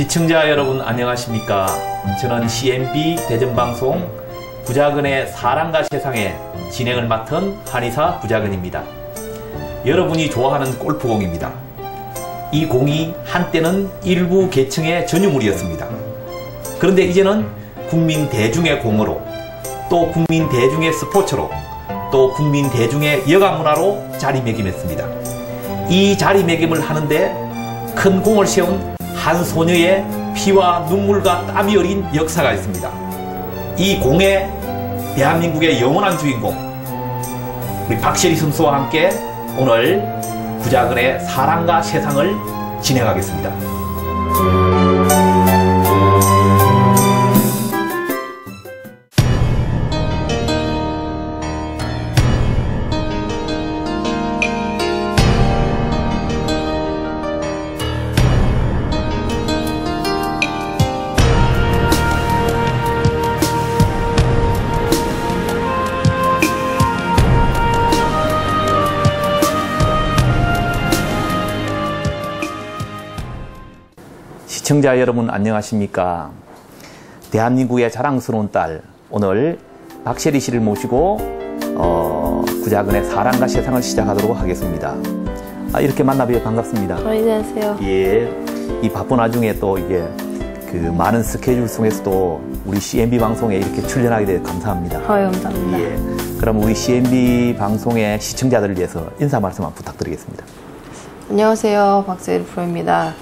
시청자 여러분 안녕하십니까. 저는 CNB 대전방송 부자근의 사랑과 세상의 진행을 맡은 한의사 부자근입니다. 여러분이 좋아하는 골프공입니다. 이 공이 한때는 일부 계층의 전유물이었습니다. 그런데 이제는 국민 대중의 공으로, 또 국민 대중의 스포츠로, 또 국민 대중의 여가문화로 자리매김했습니다. 이 자리매김을 하는데 큰 공을 세운 한 소녀의 피와 눈물과 땀이 어린 역사가 있습니다. 이 공의 대한민국의 영원한 주인공, 우리 박셰리 선수와 함께 오늘 부자근의 사랑과 세상을 진행하겠습니다. 시청자 여러분 안녕하십니까. 대한민국의 자랑스러운 딸, 오늘 박셰리 씨를 모시고 부자근의 사랑과 세상을 시작하도록 하겠습니다. 이렇게 만나뵈어 반갑습니다. 안녕하세요. 예, 이 바쁜 와중에 또 이게 그 많은 스케줄 속에서도 우리 CNB 방송에 이렇게 출연하게 되어 감사합니다. 감사합니다. 예, 그럼 우리 CNB 방송의 시청자들을 위해서 인사 말씀 한번 부탁드리겠습니다. 안녕하세요, 박세리 프로입니다.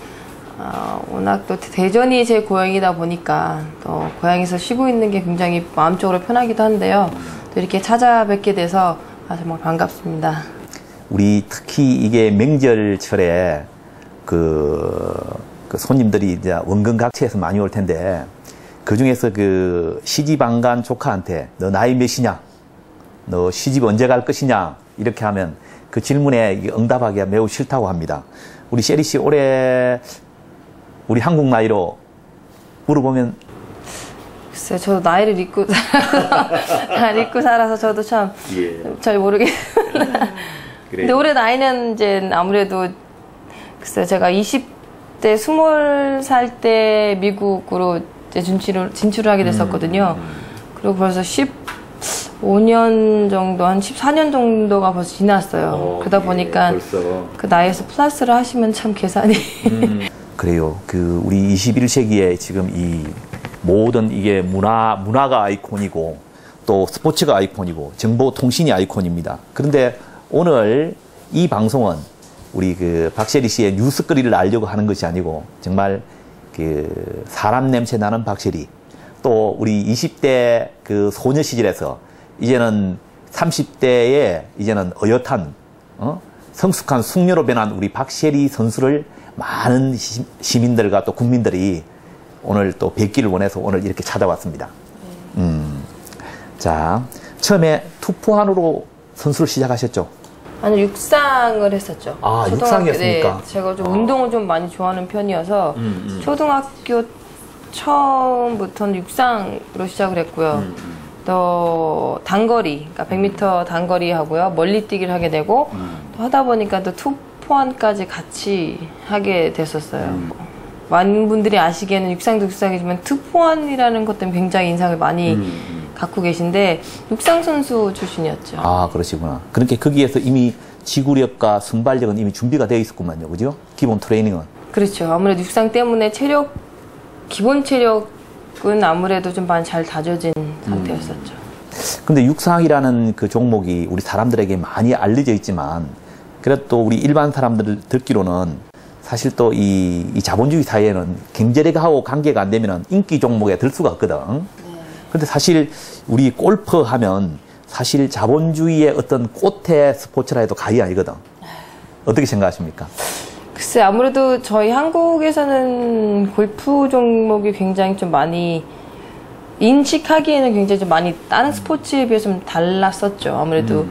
워낙 또 대전이 제 고향이다 보니까 또 고향에서 쉬고 있는 게 굉장히 마음적으로 편하기도 한데요. 또 이렇게 찾아뵙게 돼서 정말 반갑습니다. 우리 특히 이게 명절철에 그 손님들이 이제 원근각처에서 많이 올 텐데, 그 중에서 그 시집 안 간 조카한테 너 나이 몇이냐, 너 시집 언제 갈 것이냐 이렇게 하면 그 질문에 응답하기가 매우 싫다고 합니다. 우리 셰리 씨 올해 우리 한국 나이로 물어보면, 글쎄요, 저도 나이를 잊고 살아서 저도 참 잘 모르겠어요. 근데 올해 나이는 이제 아무래도 글쎄요, 제가 20대 20살 때 미국으로 이제 진출을 하게 됐었거든요. 그리고 벌써 15년 정도, 한 14년 정도가 벌써 지났어요. 그러다 보니까 그 나이에서 플러스를 하시면 참 계산이 그래요. 그 우리 21세기에 지금 이 모든 이게 문화가 아이콘이고 또 스포츠가 아이콘이고 정보통신이 아이콘입니다. 그런데 오늘 이 방송은 우리 그 박셰리 씨의 뉴스거리를 알려고 하는 것이 아니고, 정말 그 사람 냄새 나는 박셰리, 또 우리 20대 그 소녀 시절에서 이제는 30대에 이제는 어엿한 성숙한 숙녀로 변한 우리 박셰리 선수를 많은 시민들과 또 국민들이 오늘 또 뵙기를 원해서 오늘 이렇게 찾아왔습니다. 자, 처음에 투포환으로 선수를 시작하셨죠? 아니, 육상을 했었죠. 육상이었습니까? 네, 제가 좀 운동을 좀 많이 좋아하는 편이어서 초등학교 처음부터는 육상으로 시작을 했고요. 또 단거리, 그러니까 100m 단거리 하고요. 멀리 뛰기를 하게 되고, 또 하다 보니까 또 투포환까지 같이 하게 됐었어요. 많은 분들이 아시기에는 육상도 육상이지만 투포환이라는 것 때문에 굉장히 인상을 많이 갖고 계신데, 육상 선수 출신이었죠. 그러시구나. 그렇게 거기에서 이미 지구력과 순발력은 이미 준비가 되어 있었구만요. 그죠? 기본 트레이닝은. 그렇죠. 아무래도 육상 때문에 기본 체력은 아무래도 좀 많이 잘 다져진 상태였었죠. 근데 육상이라는 그 종목이 우리 사람들에게 많이 알려져 있지만, 그래도 또 우리 일반 사람들 듣기로는 사실 또 이 자본주의 사회에는 경제력하고 관계가 안 되면 인기 종목에 들 수가 없거든. 근데 사실 우리 골프 하면 사실 자본주의의 어떤 꽃의 스포츠라 해도 과언이 아니거든. 어떻게 생각하십니까? 글쎄, 아무래도 저희 한국에서는 골프 종목이 굉장히 좀 많이 인식하기에는 굉장히 좀 많이 다른 스포츠에 비해서 좀 달랐었죠. 아무래도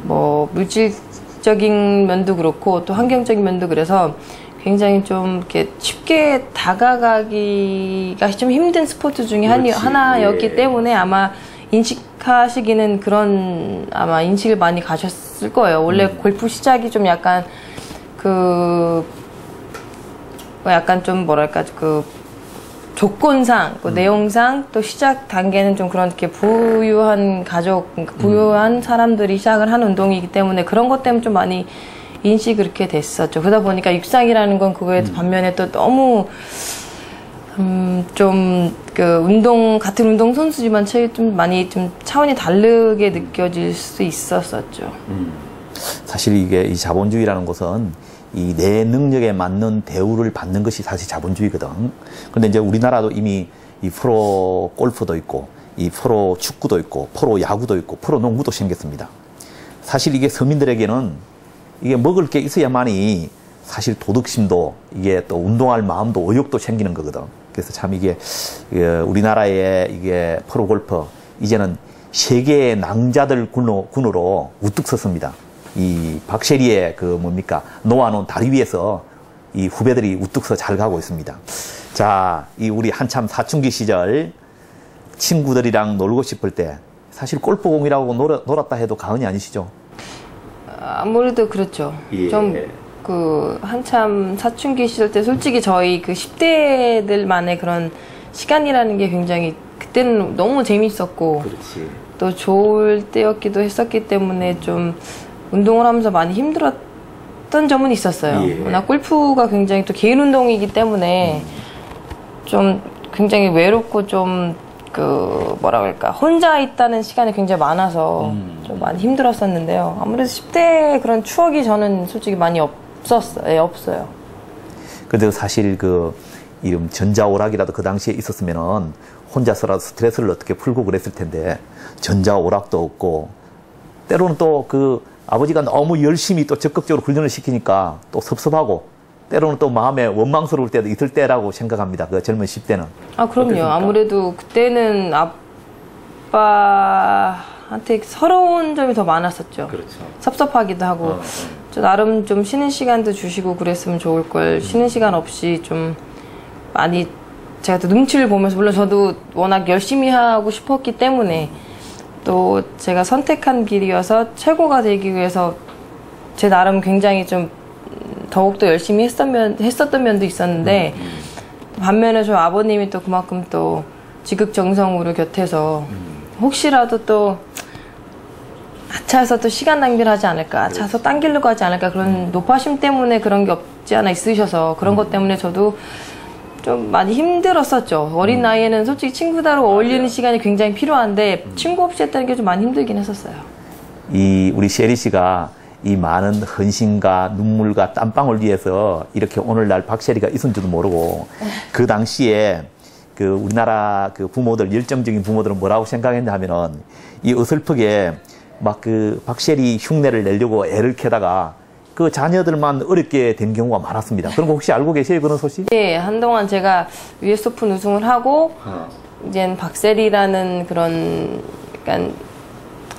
뭐 물질적인 면도 그렇고 또 환경적인 면도 그래서 굉장히 좀 이렇게 쉽게 다가가기가 좀 힘든 스포츠 중에 하나였기 때문에 아마 인식하시기는 그런 아마 인식을 많이 가셨을 거예요. 원래 골프 시작이 좀 약간 약간 좀 뭐랄까 조건상, 그 내용상 또 시작 단계는 좀 그렇게 부유한 가족, 부유한 사람들이 시작을 한 운동이기 때문에 그런 것 때문에 좀 많이 인식이 그렇게 됐었죠. 그러다 보니까 육상이라는 건 그거에 반면에 또 너무 좀 그 같은 운동 선수지만 좀 많이 좀 차원이 다르게 느껴질 수 있었었죠. 사실 이게 이 자본주의라는 것은 이 내 능력에 맞는 대우를 받는 것이 사실 자본주의거든. 그런데 이제 우리나라도 이미 이 프로 골프도 있고, 이 프로 축구도 있고, 프로 야구도 있고, 프로 농구도 생겼습니다. 사실 이게 서민들에게는 이게 먹을 게 있어야만이 사실 도덕심도 이게 또 운동할 마음도 의욕도 생기는 거거든. 그래서 참 이게 우리나라의 이게 프로 골퍼 이제는 세계의 낭자들 군으로 우뚝 섰습니다. 이 박셰리의 그 뭡니까 놓아놓은 다리 위에서 이 후배들이 우뚝 서 잘 가고 있습니다. 자, 이 우리 한참 사춘기 시절 친구들이랑 놀고 싶을 때 사실 골프공이라고 놀았다 해도 과언이 아니시죠? 아무래도 그렇죠. 예. 좀 그 한참 사춘기 시절 때 솔직히 저희 그 10대들만의 그런 시간이라는 게 굉장히 그때는 너무 재밌었고 그렇지. 또 좋을 때였기도 했었기 때문에 좀 운동을 하면서 많이 힘들었던 점은 있었어요. 예. 워낙 골프가 굉장히 또 개인 운동이기 때문에 좀 굉장히 외롭고 좀 그 뭐라 그럴까 혼자 있다는 시간이 굉장히 많아서 좀 많이 힘들었었는데요. 아무래도 10대 그런 추억이 저는 솔직히 많이 없어요. 근데 사실 그 이름 전자오락이라도 그 당시에 있었으면은 혼자서라도 스트레스를 어떻게 풀고 그랬을 텐데 전자오락도 없고 때로는 또 그 아버지가 너무 열심히 또 적극적으로 훈련을 시키니까 또 섭섭하고 때로는 또 마음에 원망스러울 때도 있을 때라고 생각합니다. 그 젊은 10대는. 아, 그럼요. 어땠습니까? 아무래도 그때는 아빠한테 서러운 점이 더 많았었죠. 그렇죠. 섭섭하기도 하고 저 나름 좀 쉬는 시간도 주시고 그랬으면 좋을 걸 쉬는 시간 없이 좀 많이 제가 또 눈치를 보면서 물론 저도 워낙 열심히 하고 싶었기 때문에 또 제가 선택한 길이어서 최고가 되기 위해서 제 나름 굉장히 좀 더욱더 열심히 했었던 면도 있었는데 반면에 저 아버님이 또 그만큼 또 지극정성으로 곁에서 혹시라도 또 차에서 또 시간 낭비를 하지 않을까 차서 딴 길로 가지 않을까 그런 노파심 때문에 그런 게 없지 않아 있으셔서 그런 것 때문에 저도 좀 많이 힘들었었죠. 어린 나이에는 솔직히 친구들하고 어울리는 시간이 굉장히 필요한데 친구 없이 했다는 게 좀 많이 힘들긴 했었어요. 이 우리 셰리 씨가 이 많은 헌신과 눈물과 땀방울 위해서 이렇게 오늘날 박셰리가 있은 줄도 모르고 그 당시에 그 우리나라 그 부모들 열정적인 부모들은 뭐라고 생각했냐 하면은 이 어설프게 막 그 박셰리 흉내를 내려고 애를 캐다가 그 자녀들만 어렵게 된 경우가 많았습니다. 그런 거 혹시 알고 계세요? 그런 소식? 네, 한동안 제가 US 오픈 우승을 하고 이젠 박세리라는 그런 약간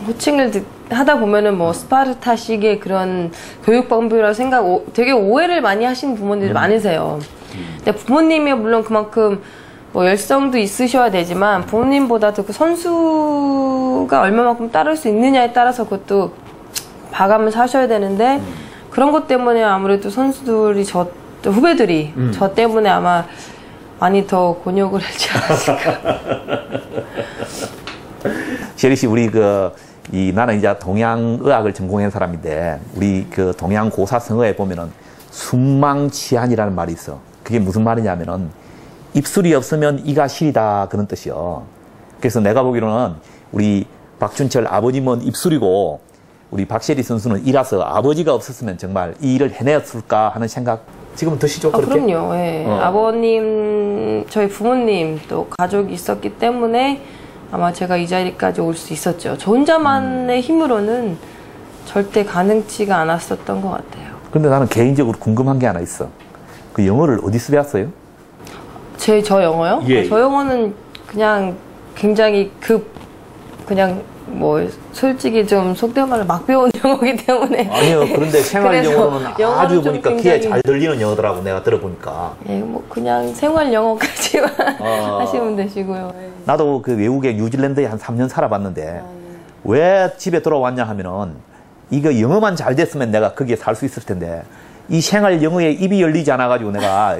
호칭을 하다 보면은 뭐 스파르타식의 그런 교육 방법이라고 되게 오해를 많이 하시는 부모님들이 많으세요. 근데 부모님이 물론 그만큼 뭐 열성도 있으셔야 되지만 부모님보다도 그 선수가 얼마만큼 따를 수 있느냐에 따라서 그것도 봐가면서 하셔야 되는데 그런 것 때문에 아무래도 선수들이 후배들이 저 때문에 아마 많이 더 곤욕을 하지 않았을까. 셰리 씨, 우리 나는 이제 동양의학을 전공한 사람인데, 우리 그 동양 고사성어에 보면은 순망치안이라는 말이 있어. 그게 무슨 말이냐면은, 입술이 없으면 이가 시리다, 그런 뜻이요. 그래서 내가 보기로는 우리 박준철 아버님은 입술이고, 우리 박셰리 선수는 이라서 아버지가 없었으면 정말 이 일을 해냈을까 하는 생각 지금은 드시죠? 그렇게? 그럼요. 예. 아버님, 저희 부모님 또 가족이 있었기 때문에 아마 제가 이 자리까지 올 수 있었죠. 저 혼자만의 힘으로는 절대 가능치가 않았었던 것 같아요. 근데 나는 개인적으로 궁금한 게 하나 있어. 그 영어를 어디서 배웠어요? 저 영어요? 예. 저 영어는 그냥 굉장히 그냥 뭐 솔직히 좀 속된 말로 막 배운 영어이기 때문에 아니요. 그런데 생활 영어로는 아주 보니까 귀에 잘 들리는 영어더라고 내가 들어보니까. 예, 뭐 그냥 생활 영어까지만 하시면 되시고요. 예. 나도 그 외국에 뉴질랜드에 한 3년 살아봤는데 왜 집에 돌아왔냐 하면은 이거 영어만 잘 됐으면 내가 거기에 살 수 있을 텐데 이 생활 영어에 입이 열리지 않아가지고 내가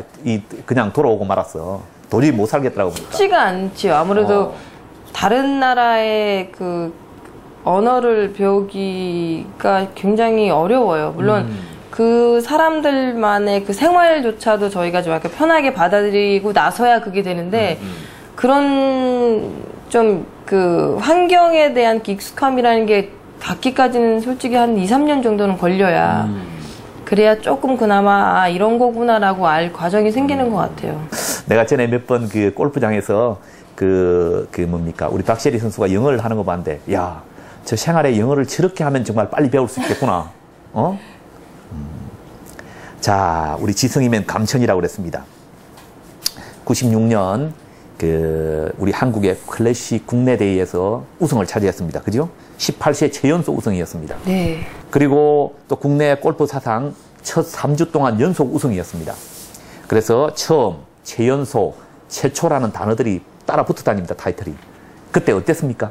그냥 돌아오고 말았어. 도저히 못 살겠더라고 보니까. 쉽지가 않지요. 아무래도 다른 나라의 그 언어를 배우기가 굉장히 어려워요. 물론 그 사람들만의 그 생활조차도 저희가 좀 약간 편하게 받아들이고 나서야 그게 되는데 그런 좀 그 환경에 대한 익숙함이라는 게 닿기까지는 솔직히 한 2, 3년 정도는 걸려야 그래야 조금 그나마 아, 이런 거구나라고 알 과정이 생기는 것 같아요. 내가 전에 몇 번 그 골프장에서 그 뭡니까 우리 박세리 선수가 영어를 하는 거 봤는데 야, 저 생활에 영어를 저렇게 하면 정말 빨리 배울 수 있겠구나. 어? 자, 우리 지성이면 감천이라고 그랬습니다. 96년 그 우리 한국의 클래식 국내 대회에서 우승을 차지했습니다. 그죠? 18세 최연소 우승이었습니다. 네. 그리고 또 국내 골프 사상 첫 3주 동안 연속 우승이었습니다. 그래서 처음, 최연소, 최초라는 단어들이 따라 붙어 다닙니다. 타이틀이. 그때 어땠습니까?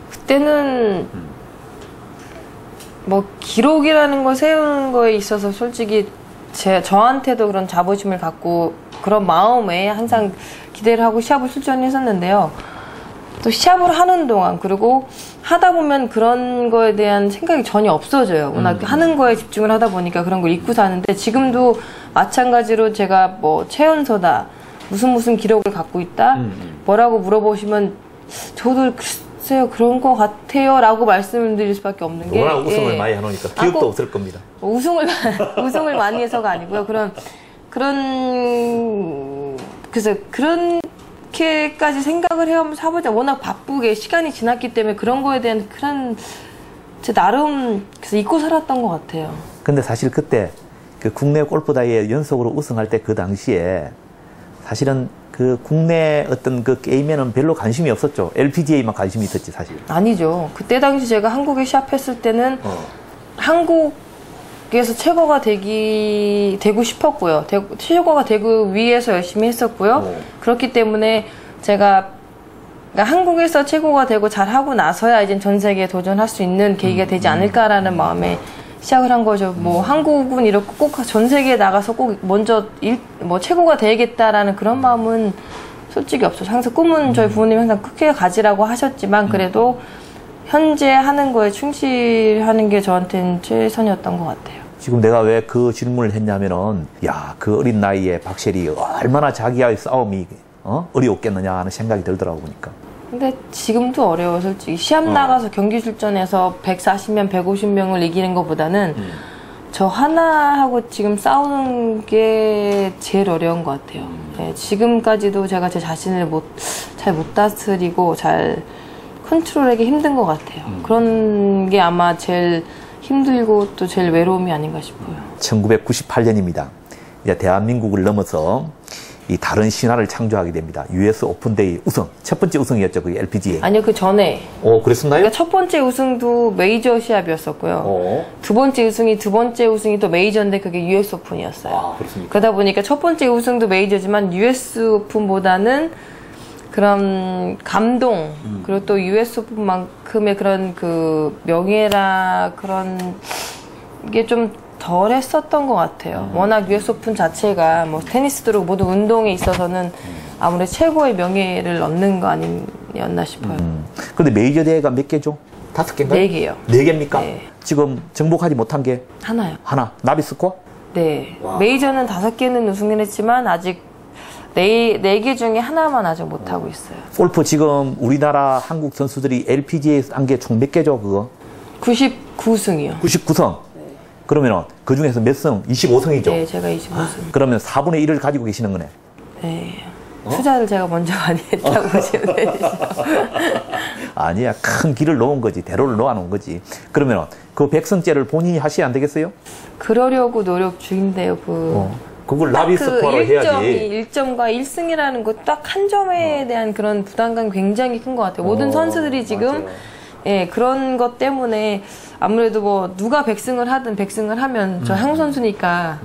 그때는 뭐 기록이라는 걸 세우는 거에 있어서 솔직히 저한테도 그런 자부심을 갖고 그런 마음에 항상 기대를 하고 시합을 출전했었는데요. 또 시합을 하는 동안 그리고 하다 보면 그런 거에 대한 생각이 전혀 없어져요. 워낙 하는 거에 집중을 하다 보니까 그런 걸 잊고 사는데 지금도 마찬가지로 제가 뭐 최연소다 무슨 기록을 갖고 있다 뭐라고 물어보시면 저도 글쎄요 그런 거 같아요 라고 말씀을 드릴 수밖에 없는 게 워낙 우승을 많이 해놓으니까 기억도 없을 겁니다. 우승을 많이 해서가 아니고요. 그래서 그렇게까지 생각을 해오면서 사보자 워낙 바쁘게 시간이 지났기 때문에 그런 거에 대한 그런 제 나름 그래서 잊고 살았던 것 같아요. 근데 사실 그때 그 국내 골프 대회 연속으로 우승할 때 그 당시에 사실은 그 국내 어떤 그 게임에는 별로 관심이 없었죠. LPGA만 관심이 있었지 사실. 아니죠. 그때 당시 제가 한국에 시합했을 때는 한국에서 최고가 되고 싶었고요. 최고가 되고 위해서 열심히 했었고요. 그렇기 때문에 제가 그러니까 한국에서 최고가 되고 잘하고 나서야 이제 전 세계에 도전할 수 있는 계기가 되지 않을까라는 마음에 시작을 한 거죠. 뭐 한국은 이렇게 꼭 전 세계에 나가서 꼭 먼저 뭐 최고가 되겠다라는 그런 마음은 솔직히 없어요. 항상 꿈은 저희 부모님이 항상 크게 가지라고 하셨지만 그래도 현재 하는 거에 충실하는 게 저한테는 최선이었던 것 같아요. 지금 내가 왜 그 질문을 했냐면은 야, 그 어린 나이에 박셰리 얼마나 자기와의 싸움이 어려웠겠느냐 하는 생각이 들더라고 보니까. 근데 지금도 어려워요. 솔직히 시합 나가서 경기 출전해서 140명, 150명을 이기는 것보다는 저 하나하고 지금 싸우는 게 제일 어려운 것 같아요. 네, 지금까지도 제가 제 자신을 잘 못 다스리고 잘 컨트롤하기 힘든 것 같아요. 그런 게 아마 제일 힘들고 또 제일 외로움이 아닌가 싶어요. 1998년입니다. 이제 대한민국을 넘어서 이 다른 신화를 창조하게 됩니다. US 오픈데이 우승. 첫 번째 우승이었죠. 그게 LPGA. 아니요, 그 전에. 그랬었나요? 그러니까 첫 번째 우승도 메이저 시합이었었고요. 두 번째 우승이 또 메이저인데 그게 US 오픈이었어요. 아, 그렇습니까? 그러다 보니까 첫 번째 우승도 메이저지만 US 오픈보다는 그런 감동, 그리고 또 US 오픈만큼의 그런 그 명예라 그런 게 좀 덜 했었던 것 같아요. 워낙 US 오픈 자체가 뭐 테니스도 그렇고 모든 운동에 있어서는 아무래도 최고의 명예를 얻는 거 아니었나 싶어요. 근데 메이저 대회가 몇 개죠? 5개인가요? 4개요. 4개입니까? 네. 지금 정복하지 못한 게? 하나요. 하나. 나비스코어? 네. 와. 메이저는 5개는 우승을 했지만 아직 4개 중에 하나만 아직 못하고 있어요. 골프 지금 우리나라 한국 선수들이 LPGA 한 게 총 몇 개죠, 그거? 99승이요. 99승. 그러면은 그 중에서 몇 승? 25승이죠? 네, 제가 25승. 그러면 4분의 1을 가지고 계시는 거네. 네. 투자를 제가 먼저 많이 했다고 보시면 되죠. 아니야. 큰 길을 놓은 거지. 대로를 놓아놓은 거지. 그러면 그 백승째를 본인이 하셔야 안 되겠어요? 그러려고 노력 중인데요. 그걸 나비스코어로 해야지. 1점과 1승이라는 거 딱 한 점에 대한 그런 부담감이 굉장히 큰 것 같아요. 모든 선수들이 지금 예, 그런 것 때문에 아무래도 뭐 누가 100승을 하든 100승을 하면 저 한국 선수니까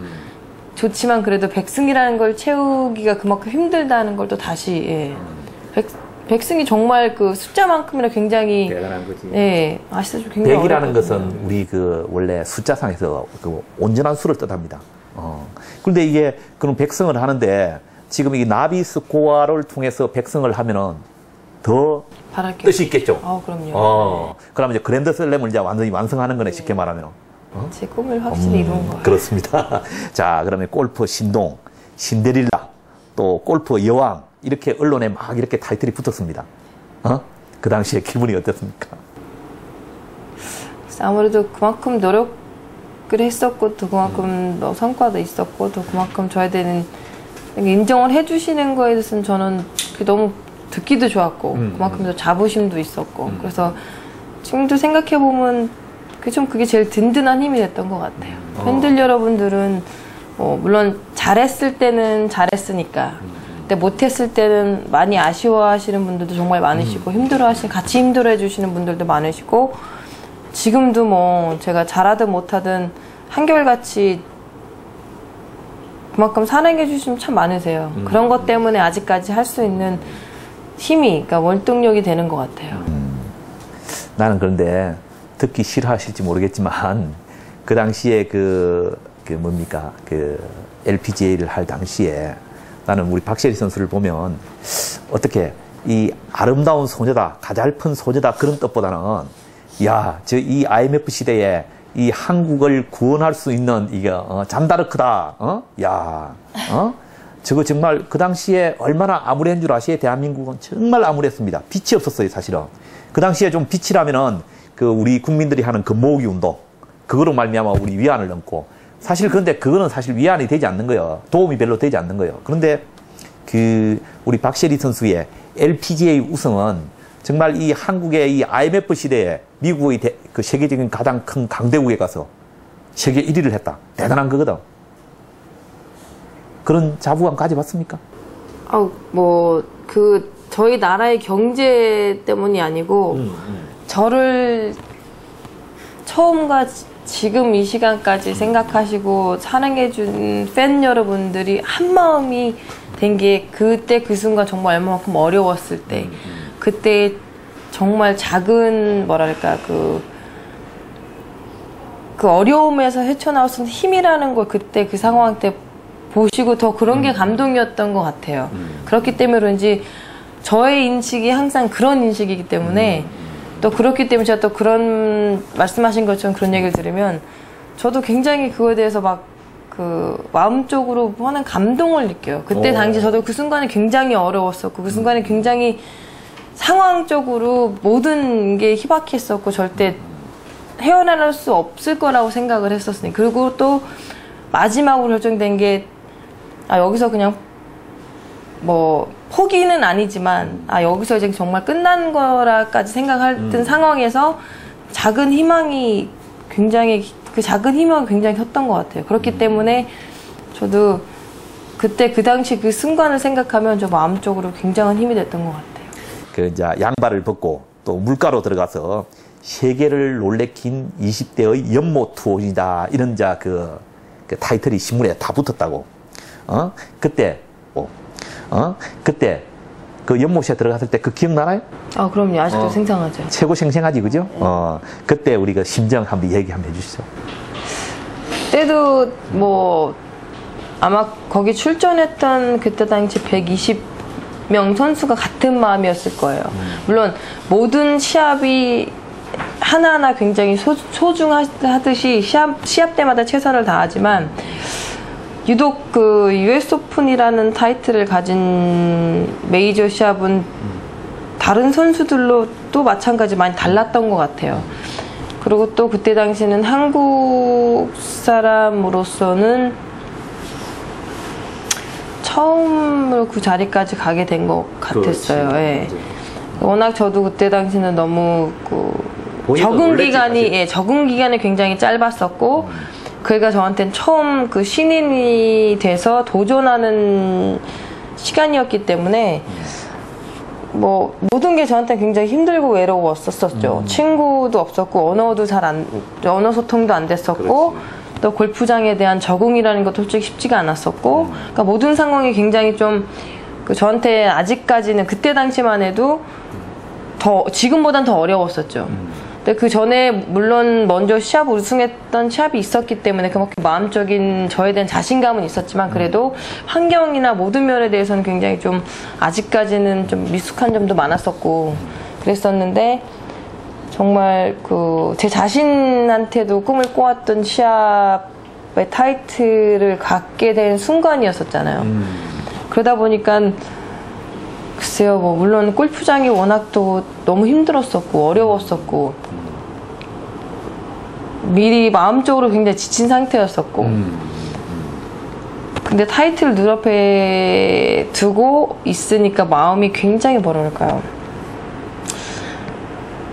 좋지만 그래도 100승이라는 걸 채우기가 그만큼 힘들다는 걸 또 다시 예. 100승이 정말 그 숫자만큼이나 굉장히 대단한 거지. 예, 아시다시피 굉장히 100이라는 것은 우리 그 원래 숫자상에서 그 온전한 수를 뜻합니다. 그런데 이게 그럼 100승을 하는데 지금 이 나비 스코어를 통해서 백승을 하면은 더 바랄 게 뜻이 있겠죠. 그럼요. 그러면 이제 그랜드슬램을 이제 완전히 완성하는 거네, 쉽게 말하면. 제 꿈을 확실히 이룬 거예요. 그렇습니다. 자, 그러면 골프 신동, 신데릴라, 또 골프 여왕, 이렇게 언론에 막 이렇게 타이틀이 붙었습니다. 그 당시에 기분이 어땠습니까? 아무래도 그만큼 노력을 했었고, 또 그만큼 성과도 있었고, 또 그만큼 저에 대한 인정을 해주시는 거에 대해서는 저는 너무 듣기도 좋았고, 그만큼 더 자부심도 있었고, 그래서 지금도 생각해보면 그게 제일 든든한 힘이 됐던 것 같아요. 팬들 여러분들은 물론 잘했을 때는 잘했으니까, 근데 못했을 때는 많이 아쉬워하시는 분들도 정말 많으시고, 같이 힘들어해 주시는 분들도 많으시고, 지금도 뭐 제가 잘하든 못하든 한결같이 그만큼 사랑해 주시면 참 많으세요. 그런 것 때문에 아직까지 할 수 있는 힘이, 그러니까 월동력이 되는 것 같아요. 나는 그런데 듣기 싫어하실지 모르겠지만 그 당시에 뭡니까 LPGA를 할 당시에 나는 우리 박세리 선수를 보면 어떻게 이 아름다운 소녀다, 가잘픈 소녀다 그런 뜻보다는 이 IMF 시대에 이 한국을 구원할 수 있는 잔다르크다. 저거 정말 그 당시에 얼마나 암울한 줄 아시에? 대한민국은 정말 암울했습니다. 빛이 없었어요, 사실은. 그 당시에 좀 빛이라면은 우리 국민들이 하는 모으기 운동, 그거로 말미암아 우리 위안을 넘고, 사실 그런데 그거는 사실 위안이 되지 않는 거예요. 도움이 별로 되지 않는 거예요. 그런데 우리 박세리 선수의 LPGA 우승은 정말 이 한국의 이 IMF 시대에 미국의 세계적인 가장 큰 강대국에 가서 세계 1위를 했다. 대단한 거거든. 그런 자부감 가져봤습니까? 저희 나라의 경제 때문이 아니고, 저를 처음과 지금 이 시간까지 생각하시고 사랑해준 팬 여러분들이 한 마음이 된 게 그때 그 순간 정말 얼마만큼 어려웠을 때, 그때 정말 작은 그 어려움에서 헤쳐나올 수 있는 힘이라는 걸 그때 그 상황 때 보시고 더 그런 게 감동이었던 것 같아요. 그렇기 때문에 그런지 저의 인식이 항상 그런 인식이기 때문에 또 그렇기 때문에 제가 또 그런 말씀하신 것처럼 그런 얘기를 들으면 저도 굉장히 그거에 대해서 마음적으로 하는 감동을 느껴요. 그때 당시 저도 그 순간에 굉장히 어려웠었고, 그 순간에 굉장히 상황적으로 모든 게 희박했었고, 절대 헤어나올 수 없을 거라고 생각을 했었으니. 그리고 또 마지막으로 결정된 게, 여기서 그냥 포기는 아니지만, 여기서 이제 정말 끝난 거라까지 생각했던 상황에서 작은 희망이 굉장히 컸던 것 같아요. 그렇기 때문에 저도 그때 그 당시 그 순간을 생각하면 저 마음적으로 굉장한 힘이 됐던 것 같아요. 이제 양발을 벗고 또 물가로 들어가서 세계를 놀래킨 20대의 연모 투혼이다. 이런 그 타이틀이 신문에 다 붙었다고. 그때 그 연못에 들어갔을 때 그 기억나나요? 그럼요. 아직도 생생하죠. 최고 생생하지, 그죠? 그때 우리 심정 한번 얘기 한번 해주시죠. 그때도 아마 거기 출전했던 그때 당시 120명 선수가 같은 마음이었을 거예요. 물론 모든 시합이 하나하나 굉장히 소중하듯이 시합 때마다 최선을 다하지만, 유독 US 오픈이라는 타이틀을 가진 메이저 시합은 다른 선수들로 또 마찬가지 많이 달랐던 것 같아요. 그리고 또 그때 당시는 한국 사람으로서는 처음으로 그 자리까지 가게 된 것 같았어요. 예. 워낙 저도 그때 당시는 너무 적응 기간이 굉장히 짧았었고, 그가 저한테는 처음 신인이 돼서 도전하는 시간이었기 때문에 모든 게 저한테 굉장히 힘들고 외로웠었죠. 친구도 없었고 언어 소통도 안 됐었고, 또 골프장에 대한 적응이라는 것도 솔직히 쉽지가 않았었고, 그러니까 모든 상황이 굉장히 좀 저한테 아직까지는 그때 당시만 해도 지금보단 더 어려웠었죠. 근데 그 전에 물론 먼저 시합 우승했던 시합이 있었기 때문에 그만큼 마음적인 저에 대한 자신감은 있었지만 그래도 환경이나 모든 면에 대해서는 굉장히 좀 아직까지는 좀 미숙한 점도 많았었고 그랬었는데 정말 그 제 자신한테도 꿈을 꿔왔던 시합의 타이틀을 갖게 된 순간이었었잖아요. 그러다 보니까 글쎄요, 뭐 물론 골프장이 워낙 또 너무 힘들었었고 어려웠었고 미리 마음적으로 굉장히 지친 상태였었고 근데 타이틀을 눈앞에 두고 있으니까 마음이 굉장히 뭐랄까요,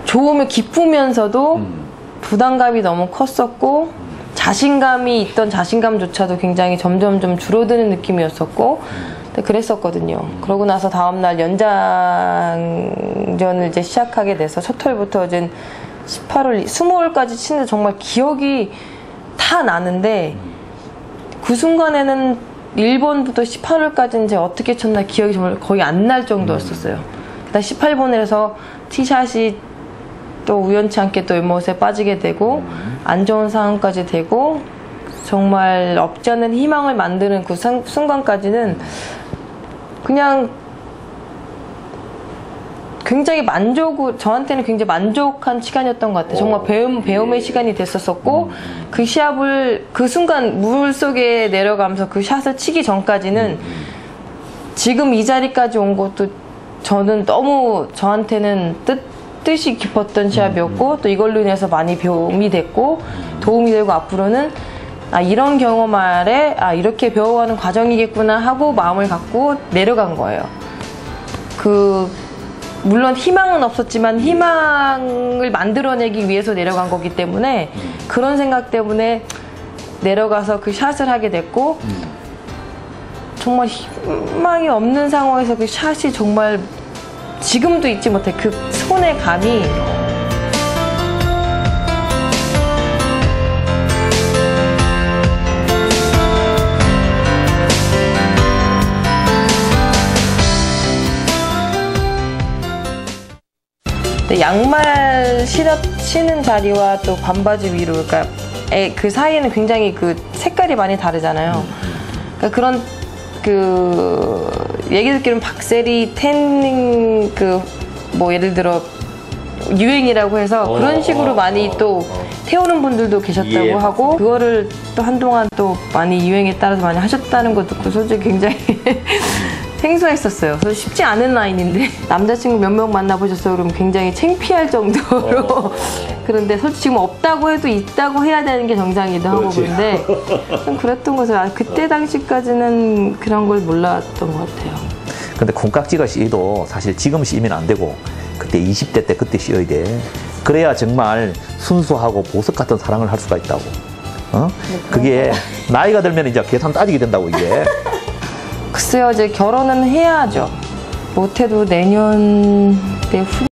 좋으면 기쁘면서도 부담감이 너무 컸었고 자신감이 있던 자신감조차도 굉장히 점점 좀 줄어드는 느낌이었었고 그랬었거든요. 그러고 나서 다음날 연장전을 이제 시작하게 돼서 첫 홀부터 이제 18홀, 20홀까지 치는데 정말 기억이 다 나는데 그 순간에는 1번부터 18홀까지는 제가 어떻게 쳤나 기억이 정말 거의 안 날 정도였었어요. 그다음 18번을 해서 티샷이 또 우연치 않게 또 왼못에 빠지게 되고 안 좋은 상황까지 되고 정말 없지 않은 희망을 만드는 그 순간까지는 그냥 굉장히 저한테는 굉장히 만족한 시간이었던 것 같아요. 정말 배움의 시간이 됐었었고 그 시합을 그 순간 물 속에 내려가면서 그 샷을 치기 전까지는 지금 이 자리까지 온 것도 저는 너무 저한테는 뜻이 깊었던 시합이었고 또 이걸로 인해서 많이 배움이 됐고 도움이 되고 앞으로는 이런 경험 아래 이렇게 배워가는 과정이겠구나 하고 마음을 갖고 내려간 거예요. 물론 희망은 없었지만 희망을 만들어내기 위해서 내려간 거기 때문에 그런 생각 때문에 내려가서 그 샷을 하게 됐고 정말 희망이 없는 상황에서 그 샷이 정말 지금도 잊지 못해 그 손의 감이 양말 신는 자리와 또 반바지 위로 그러니까 그 사이에는 굉장히 그 색깔이 많이 다르잖아요. 그러니까 그런 얘기 듣기로는 박세리 태닝 뭐 예를 들어 유행이라고 해서 그런 식으로 많이 또 태우는 분들도 계셨다고 하고 그거를 또 한동안 또 많이 유행에 따라서 많이 하셨다는 것도 듣고 솔직히 굉장히 생소했었어요. 그래서 쉽지 않은 라인인데 남자친구 몇 명 만나보셨어요? 그러면 굉장히 창피할 정도로 그런데 솔직히 지금 없다고 해도 있다고 해야 되는 게 정상이기도 하고 그런데 좀 그랬던 것을 그때 당시까지는 그런 걸 몰랐던 것 같아요. 근데 콩깍지가 씌도 사실 지금 씌면 안 되고 그때 20대 때 그때 씌어야 돼. 그래야 정말 순수하고 보석 같은 사랑을 할 수가 있다고. 그게 나이가 들면 이제 계산 따지게 된다고 이게. 글쎄요, 이제 결혼은 해야죠. 못해도 내년 내후